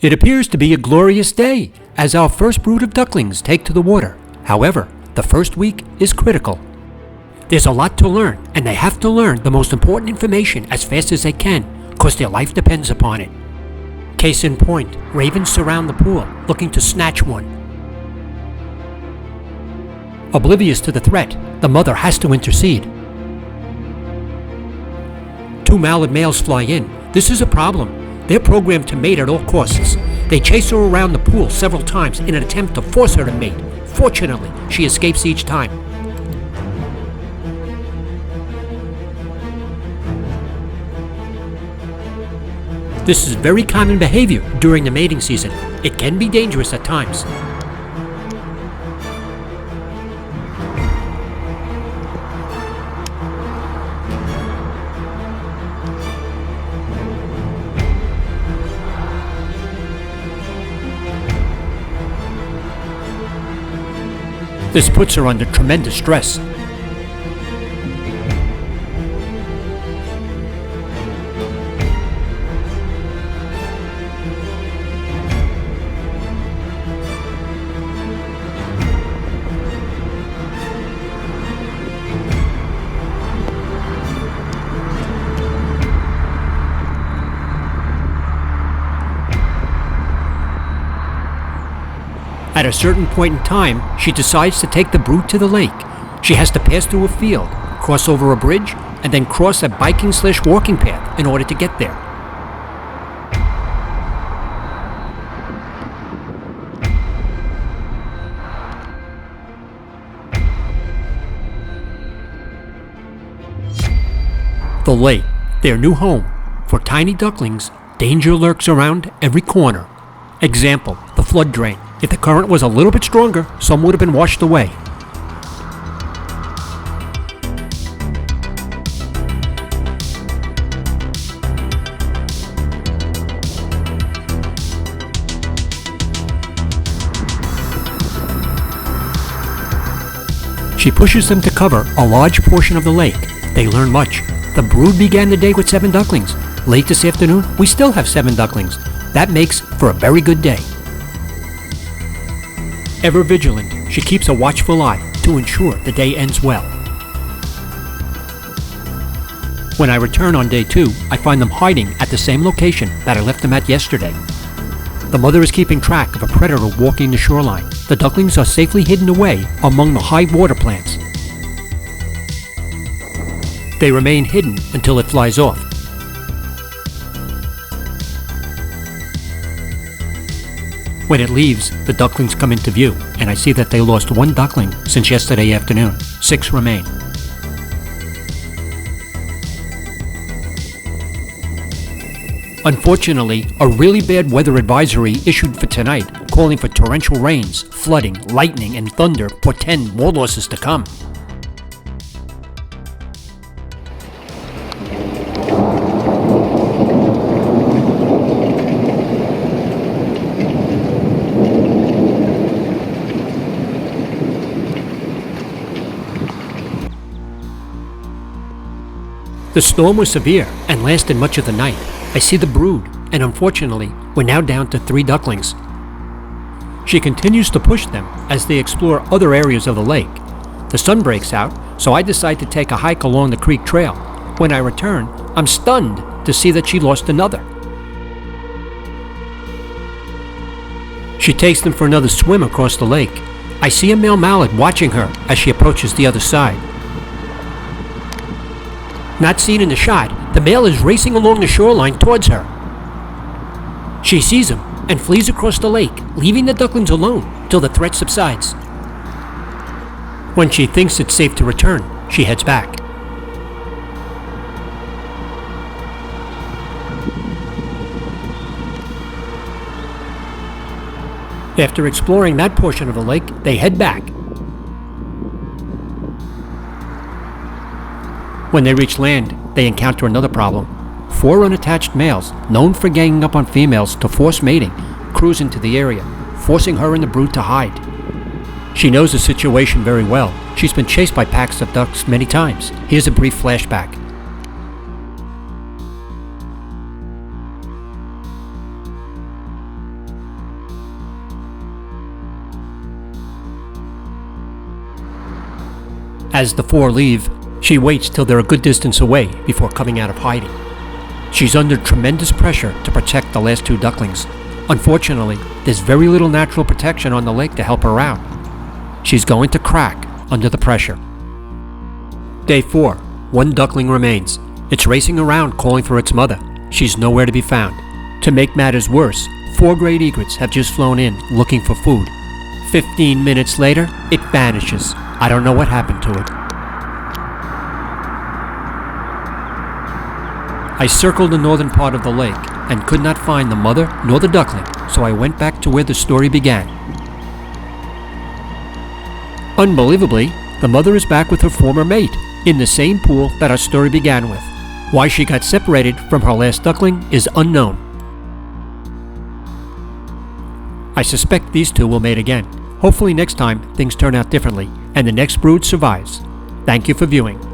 It appears to be a glorious day as our first brood of ducklings take to the water. However, the first week is critical. There's a lot to learn, and they have to learn the most important information as fast as they can, because their life depends upon it. Case in point, ravens surround the pool, looking to snatch one. Oblivious to the threat, the mother has to intercede. Two mallard males fly in. This is a problem. They're programmed to mate at all costs. They chase her around the pool several times in an attempt to force her to mate. Fortunately, she escapes each time. This is very common behavior during the mating season. It can be dangerous at times. This puts her under tremendous stress. At a certain point in time, she decides to take the brood to the lake. She has to pass through a field, cross over a bridge, and then cross a biking/walking path in order to get there. The lake, their new home. For tiny ducklings, danger lurks around every corner. Example, the flood drain. If the current was a little bit stronger, some would have been washed away. She pushes them to cover a large portion of the lake. They learn much. The brood began the day with 7 ducklings. Late this afternoon, we still have 7 ducklings. That makes for a very good day. Ever vigilant, she keeps a watchful eye to ensure the day ends well. When I return on day 2, I find them hiding at the same location that I left them at yesterday. The mother is keeping track of a predator walking the shoreline. The ducklings are safely hidden away among the high water plants. They remain hidden until it flies off. When it leaves, the ducklings come into view, and I see that they lost 1 duckling since yesterday afternoon. 6 remain. Unfortunately, a really bad weather advisory issued for tonight, calling for torrential rains, flooding, lightning, and thunder portend more losses to come. The storm was severe and lasted much of the night. I see the brood, and unfortunately, we're now down to 3 ducklings. She continues to push them as they explore other areas of the lake. The sun breaks out, so I decide to take a hike along the creek trail. When I return, I'm stunned to see that she lost another. She takes them for another swim across the lake. I see a male mallard watching her as she approaches the other side. Not seen in the shot, the male is racing along the shoreline towards her. She sees him and flees across the lake, leaving the ducklings alone till the threat subsides. When she thinks it's safe to return, she heads back. After exploring that portion of the lake, they head back. When they reach land, they encounter another problem. 4 unattached males, known for ganging up on females to force mating, cruise into the area, forcing her and the brood to hide. She knows the situation very well. She's been chased by packs of ducks many times. Here's a brief flashback. As the four leave, she waits till they're a good distance away before coming out of hiding. She's under tremendous pressure to protect the last two ducklings. Unfortunately, there's very little natural protection on the lake to help her out. She's going to crack under the pressure. Day 4. One duckling remains. It's racing around calling for its mother. She's nowhere to be found. To make matters worse, 4 great egrets have just flown in looking for food. 15 minutes later, it vanishes. I don't know what happened to it. I circled the northern part of the lake and could not find the mother nor the duckling, so I went back to where the story began. Unbelievably, the mother is back with her former mate, in the same pool that our story began with. Why she got separated from her last duckling is unknown. I suspect these two will mate again. Hopefully next time things turn out differently and the next brood survives. Thank you for viewing.